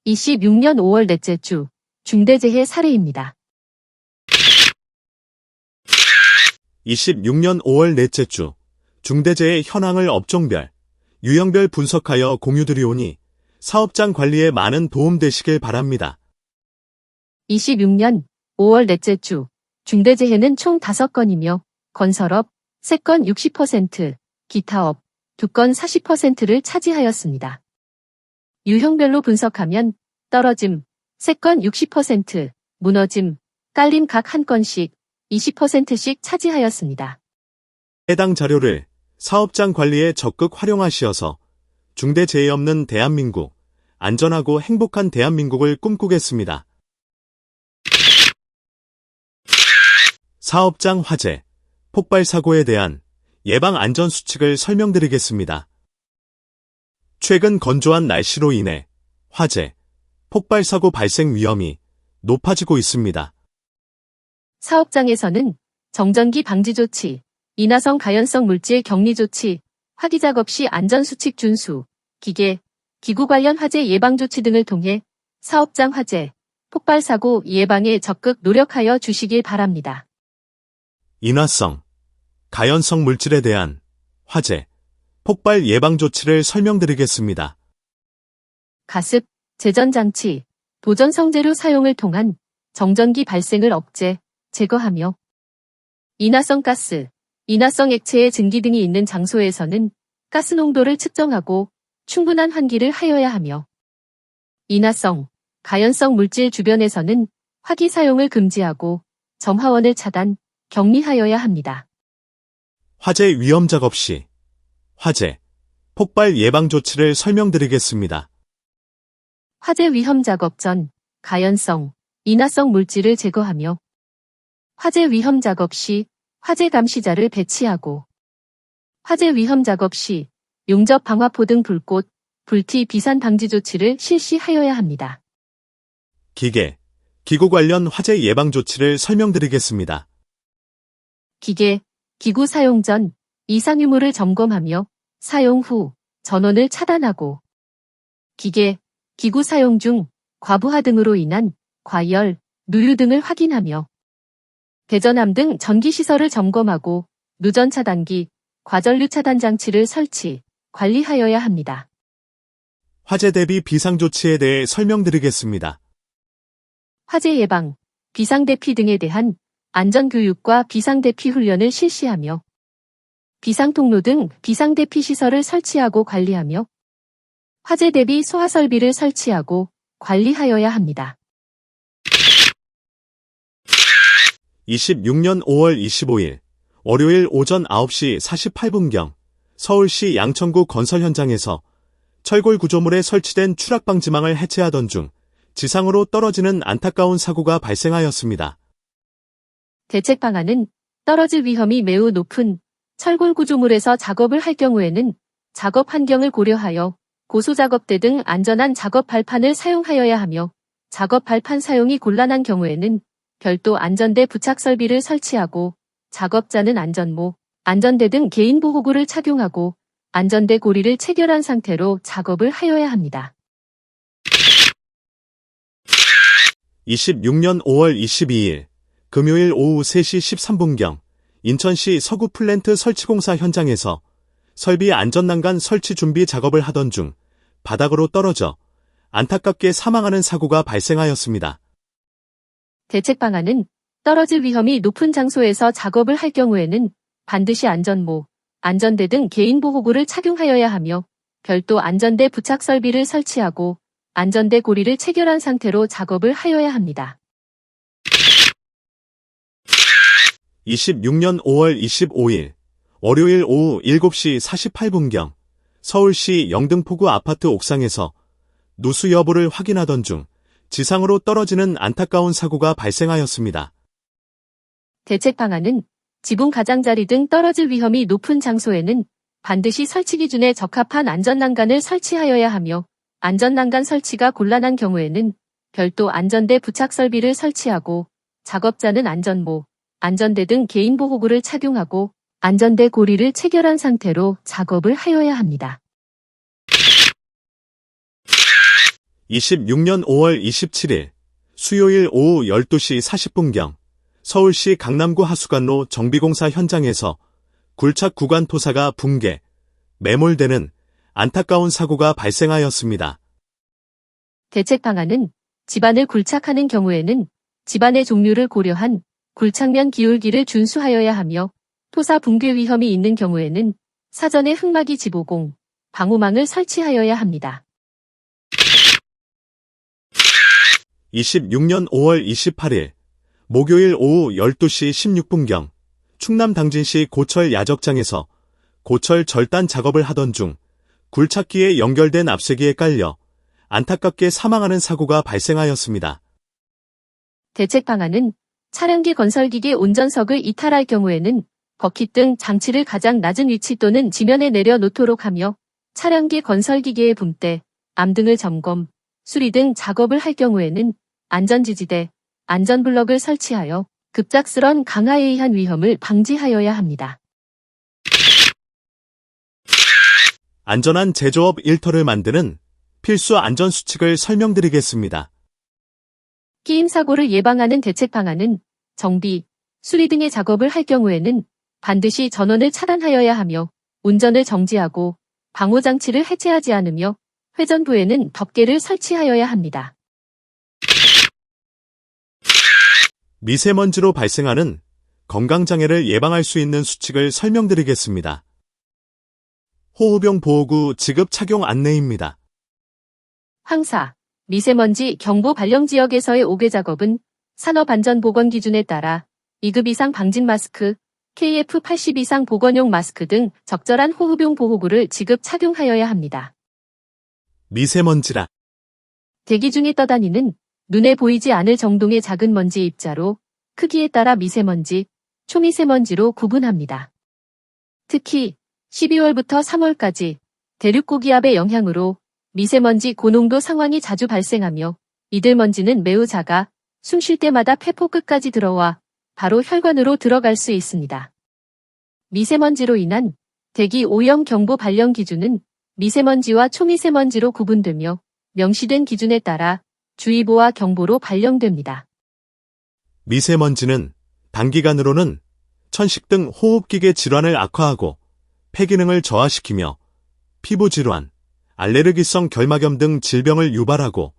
26년 5월 넷째 주 중대재해 사례입니다. 26년 5월 넷째 주 중대재해 현황을 업종별, 유형별 분석하여 공유드리오니 사업장 관리에 많은 도움 되시길 바랍니다. 26년 5월 넷째 주 중대재해는 총 5건이며 건설업 3건 60%, 기타업 2건 40%를 차지하였습니다. 유형별로 분석하면 떨어짐 3건 60%, 무너짐, 깔림 각 1건씩 20%씩 차지하였습니다. 해당 자료를 사업장 관리에 적극 활용하시어서 중대재해 없는 대한민국, 안전하고 행복한 대한민국을 꿈꾸겠습니다. 사업장 화재, 폭발 사고에 대한 예방 안전 수칙을 설명드리겠습니다. 최근 건조한 날씨로 인해 화재, 폭발 사고 발생 위험이 높아지고 있습니다. 사업장에서는 정전기 방지 조치, 인화성 가연성 물질 격리 조치, 화기 작업 시 안전수칙 준수, 기계, 기구 관련 화재 예방 조치 등을 통해 사업장 화재, 폭발 사고 예방에 적극 노력하여 주시길 바랍니다. 인화성, 가연성 물질에 대한 화재, 폭발 예방 조치를 설명드리겠습니다. 가습, 제전장치, 도전성재료 사용을 통한 정전기 발생을 억제, 제거하며 인화성 가스, 인화성 액체의 증기 등이 있는 장소에서는 가스 농도를 측정하고 충분한 환기를 하여야 하며 인화성, 가연성 물질 주변에서는 화기 사용을 금지하고 점화원을 차단, 격리하여야 합니다. 화재 위험 작업 시 화재, 폭발 예방 조치를 설명드리겠습니다. 화재 위험 작업 전 가연성, 인화성 물질을 제거하며 화재 위험 작업 시 화재 감시자를 배치하고 화재 위험 작업 시 용접 방화포 등 불꽃, 불티 비산 방지 조치를 실시하여야 합니다. 기계, 기구 관련 화재 예방 조치를 설명드리겠습니다. 기계, 기구 사용 전 이상 유무를 점검하며 사용 후 전원을 차단하고 기계, 기구 사용 중 과부하 등으로 인한 과열, 누유 등을 확인하며 배전함 등 전기시설을 점검하고 누전 차단기, 과전류 차단 장치를 설치, 관리하여야 합니다. 화재 대비 비상조치에 대해 설명드리겠습니다. 화재 예방, 비상대피 등에 대한 안전교육과 비상대피 훈련을 실시하며 비상통로 등 비상대피 시설을 설치하고 관리하며 화재 대비 소화설비를 설치하고 관리하여야 합니다. 26년 5월 25일 월요일 오전 9시 48분경 서울시 양천구 건설 현장에서 철골 구조물에 설치된 추락방지망을 해체하던 중 지상으로 떨어지는 안타까운 사고가 발생하였습니다. 대책 방안은 떨어질 위험이 매우 높은 철골 구조물에서 작업을 할 경우에는 작업 환경을 고려하여 고소작업대 등 안전한 작업 발판을 사용하여야 하며 작업 발판 사용이 곤란한 경우에는 별도 안전대 부착 설비를 설치하고 작업자는 안전모, 안전대 등 개인보호구를 착용하고 안전대 고리를 체결한 상태로 작업을 하여야 합니다. 26년 5월 22일 금요일 오후 3시 13분경 인천시 서구 플랜트 설치공사 현장에서 설비 안전난간 설치 준비 작업을 하던 중 바닥으로 떨어져 안타깝게 사망하는 사고가 발생하였습니다. 대책 방안은 떨어질 위험이 높은 장소에서 작업을 할 경우에는 반드시 안전모, 안전대 등 개인보호구를 착용하여야 하며 별도 안전대 부착 설비를 설치하고 안전대 고리를 체결한 상태로 작업을 하여야 합니다. 26년 5월 25일 월요일 오후 7시 48분경 서울시 영등포구 아파트 옥상에서 누수 여부를 확인하던 중 지상으로 떨어지는 안타까운 사고가 발생하였습니다. 대책 방안은 지붕 가장자리 등 떨어질 위험이 높은 장소에는 반드시 설치 기준에 적합한 안전난간을 설치하여야 하며 안전난간 설치가 곤란한 경우에는 별도 안전대 부착 설비를 설치하고 작업자는 안전모, 안전대 등 개인보호구를 착용하고 안전대 고리를 체결한 상태로 작업을 하여야 합니다. 26년 5월 27일 수요일 오후 12시 40분경 서울시 강남구 하수관로 정비공사 현장에서 굴착 구간 토사가 붕괴, 매몰되는 안타까운 사고가 발생하였습니다. 대책 방안은 집안을 굴착하는 경우에는 집안의 종류를 고려한 굴착면 기울기를 준수하여야 하며 토사 붕괴 위험이 있는 경우에는 사전에 흙막이 지보공, 방호망을 설치하여야 합니다. 26년 5월 28일 목요일 오후 12시 16분경 충남 당진시 고철 야적장에서 고철 절단 작업을 하던 중 굴착기에 연결된 앞세기에 깔려 안타깝게 사망하는 사고가 발생하였습니다. 대책 방안은 차량기 건설기계 운전석을 이탈할 경우에는 버킷 등 장치를 가장 낮은 위치 또는 지면에 내려놓도록 하며 차량기 건설기계의 붐대, 암 등을 점검, 수리 등 작업을 할 경우에는 안전지지대, 안전블럭을 설치하여 급작스런 강하에 의한 위험을 방지하여야 합니다. 안전한 제조업 일터를 만드는 필수 안전수칙을 설명드리겠습니다. 끼임 사고를 예방하는 대책 방안은 정비, 수리 등의 작업을 할 경우에는 반드시 전원을 차단하여야 하며 운전을 정지하고 방호장치를 해체하지 않으며 회전부에는 덮개를 설치하여야 합니다. 미세먼지로 발생하는 건강장애를 예방할 수 있는 수칙을 설명드리겠습니다. 호흡용 보호구 지급 착용 안내입니다. 황사, 미세먼지 경보 발령 지역에서의 5개 작업은 산업안전보건 기준에 따라 2급 이상 방진 마스크, KF80 이상 보건용 마스크 등 적절한 호흡용 보호구를 지급 착용하여야 합니다. 미세먼지라 대기 중에 떠다니는 눈에 보이지 않을 정도의 작은 먼지 입자로 크기에 따라 미세먼지, 초미세먼지로 구분합니다. 특히 12월부터 3월까지 대륙고기압의 영향으로 미세먼지 고농도 상황이 자주 발생하며 이들 먼지는 매우 작아 숨 쉴 때마다 폐포 끝까지 들어와 바로 혈관으로 들어갈 수 있습니다. 미세먼지로 인한 대기 오염 경보 발령 기준은 미세먼지와 초미세먼지로 구분되며 명시된 기준에 따라 주의보와 경보로 발령됩니다. 미세먼지는 단기간으로는 천식 등 호흡기계 질환을 악화하고 폐기능을 저하시키며 피부질환, 알레르기성 결막염 등 질병을 유발하고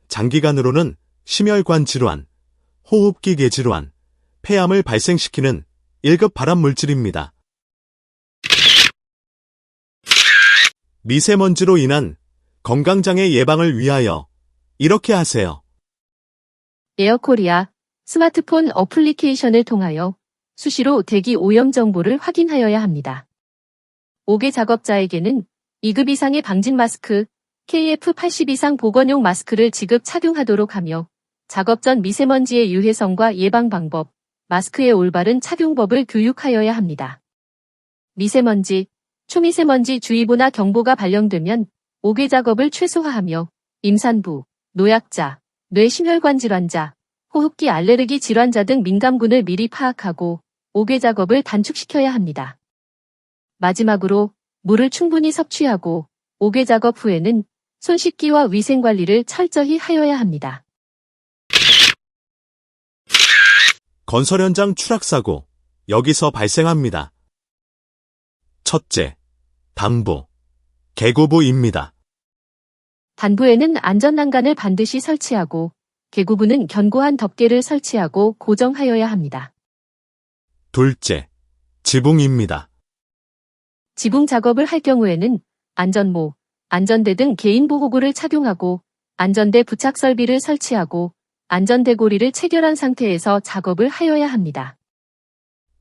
장기간으로는 심혈관 질환, 호흡기계 질환, 폐암을 발생시키는 1급 발암물질입니다. 미세먼지로 인한 건강장애 예방을 위하여 이렇게 하세요. 에어코리아 스마트폰 어플리케이션을 통하여 수시로 대기 오염 정보를 확인하여야 합니다. 5개 작업자에게는 2급 이상의 방진 마스크, KF80 이상 보건용 마스크를 지급 착용하도록 하며 작업 전 미세먼지의 유해성과 예방 방법, 마스크의 올바른 착용법을 교육하여야 합니다. 미세먼지, 초미세먼지 주의보나 경보가 발령되면 5개 작업을 최소화하며 임산부, 노약자, 뇌심혈관 질환자, 호흡기 알레르기 질환자 등 민감군을 미리 파악하고 5개 작업을 단축시켜야 합니다. 마지막으로 물을 충분히 섭취하고 5개 작업 후에는 손 씻기와 위생관리를 철저히 하여야 합니다. 건설 현장 추락사고, 여기서 발생합니다. 첫째, 단부, 개구부입니다. 단부에는 안전난간을 반드시 설치하고 개구부는 견고한 덮개를 설치하고 고정하여야 합니다. 둘째, 지붕입니다. 지붕 작업을 할 경우에는 안전모, 안전대 등 개인보호구를 착용하고 안전대 부착 설비를 설치하고 안전대고리를 체결한 상태에서 작업을 하여야 합니다.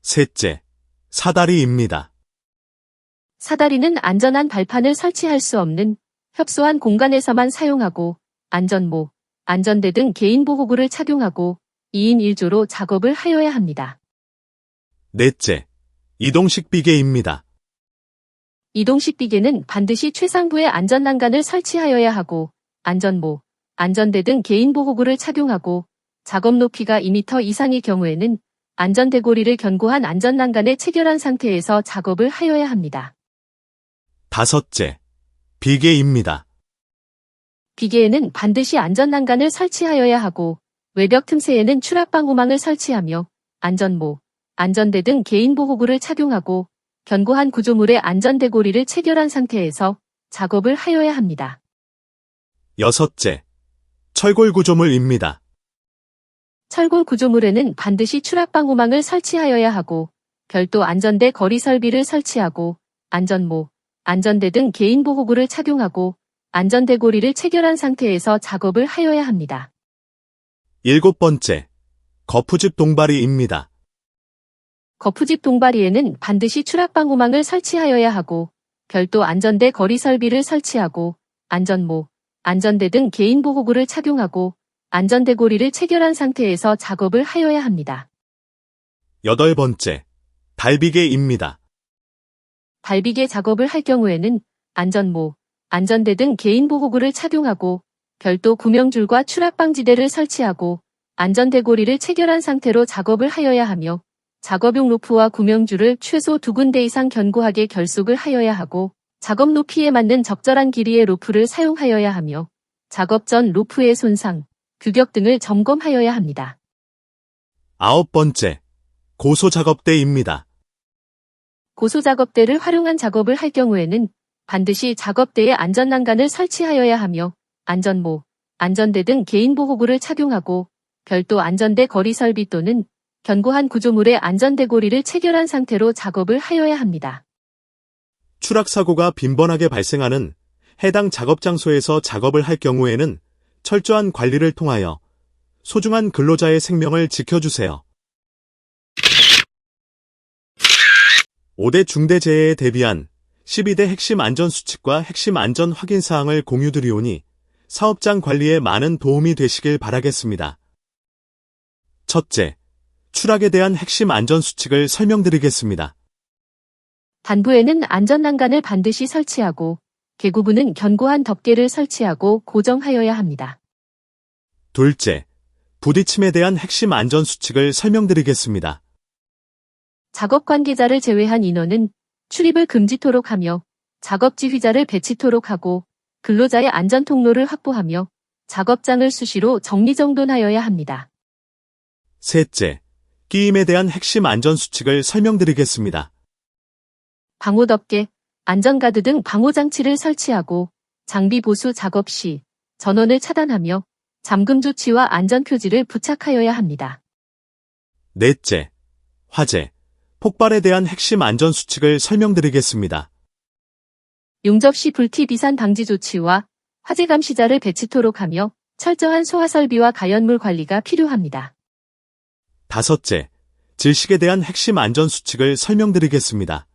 셋째, 사다리입니다. 사다리는 안전한 발판을 설치할 수 없는 협소한 공간에서만 사용하고 안전모, 안전대 등 개인보호구를 착용하고 2인 1조로 작업을 하여야 합니다. 넷째, 이동식 비계입니다. 이동식 비계는 반드시 최상부의 안전난간을 설치하여야 하고 안전모, 안전대 등 개인보호구를 착용하고 작업 높이가 2m 이상의 경우에는 안전대고리를 견고한 안전난간에 체결한 상태에서 작업을 하여야 합니다. 다섯째, 비계입니다. 비계에는 반드시 안전난간을 설치하여야 하고 외벽 틈새에는 추락방호망을 설치하며 안전모, 안전대 등 개인보호구를 착용하고 견고한 구조물에 안전대고리를 체결한 상태에서 작업을 하여야 합니다. 여섯째, 철골 구조물입니다. 철골 구조물에는 반드시 추락방호망을 설치하여야 하고 별도 안전대 거리 설비를 설치하고 안전모, 안전대 등 개인보호구를 착용하고 안전대고리를 체결한 상태에서 작업을 하여야 합니다. 일곱 번째, 거푸집 동바리입니다. 거푸집 동바리에는 반드시 추락방호망을 설치하여야 하고 별도 안전대 거리 설비를 설치하고 안전모, 안전대 등 개인보호구를 착용하고 안전대고리를 체결한 상태에서 작업을 하여야 합니다. 여덟 번째, 달비계입니다. 달비계 작업을 할 경우에는 안전모, 안전대 등 개인보호구를 착용하고 별도 구명줄과 추락방지대를 설치하고 안전대고리를 체결한 상태로 작업을 하여야 하며 작업용 로프와 구명줄을 최소 2군데 이상 견고하게 결속을 하여야 하고 작업 높이에 맞는 적절한 길이의 로프를 사용하여야 하며 작업 전 로프의 손상, 규격 등을 점검하여야 합니다. 아홉 번째, 고소작업대입니다. 고소작업대를 활용한 작업을 할 경우에는 반드시 작업대에 안전난간을 설치하여야 하며 안전모, 안전대 등 개인보호구를 착용하고 별도 안전대 거리 설비 또는 견고한 구조물에 안전대고리를 체결한 상태로 작업을 하여야 합니다. 추락사고가 빈번하게 발생하는 해당 작업 장소에서 작업을 할 경우에는 철저한 관리를 통하여 소중한 근로자의 생명을 지켜주세요. 5대 중대재해에 대비한 12대 핵심 안전수칙과 핵심 안전 확인사항을 공유드리오니 사업장 관리에 많은 도움이 되시길 바라겠습니다. 첫째, 추락에 대한 핵심 안전수칙을 설명드리겠습니다. 단부에는 안전난간을 반드시 설치하고 계구부는 견고한 덮개를 설치하고 고정하여야 합니다. 둘째, 부딪힘에 대한 핵심 안전수칙을 설명드리겠습니다. 작업 관계자를 제외한 인원은 출입을 금지토록 하며 작업 지휘자를 배치토록 하고 근로자의 안전 통로를 확보하며 작업장을 수시로 정리정돈하여야 합니다. 셋째, 끼임에 대한 핵심 안전수칙을 설명드리겠습니다. 방호덮개, 안전가드 등 방호장치를 설치하고 장비 보수 작업 시 전원을 차단하며 잠금 조치와 안전표지를 부착하여야 합니다. 넷째, 화재, 폭발에 대한 핵심 안전수칙을 설명드리겠습니다. 용접 시 불티 비산 방지 조치와 화재 감시자를 배치토록 하며 철저한 소화 설비와 가연물 관리가 필요합니다. 다섯째, 질식에 대한 핵심 안전수칙을 설명드리겠습니다.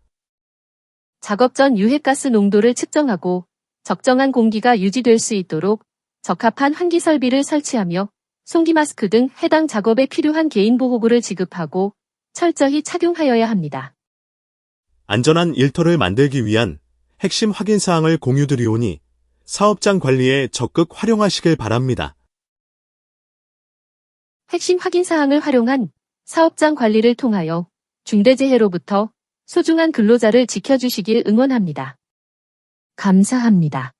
작업 전 유해가스 농도를 측정하고 적정한 공기가 유지될 수 있도록 적합한 환기 설비를 설치하며 송기 마스크 등 해당 작업에 필요한 개인보호구를 지급하고 철저히 착용하여야 합니다. 안전한 일터를 만들기 위한 핵심 확인사항을 공유드리오니 사업장 관리에 적극 활용하시길 바랍니다. 핵심 확인사항을 활용한 사업장 관리를 통하여 중대재해로부터 소중한 근로자를 지켜주시길 응원합니다. 감사합니다.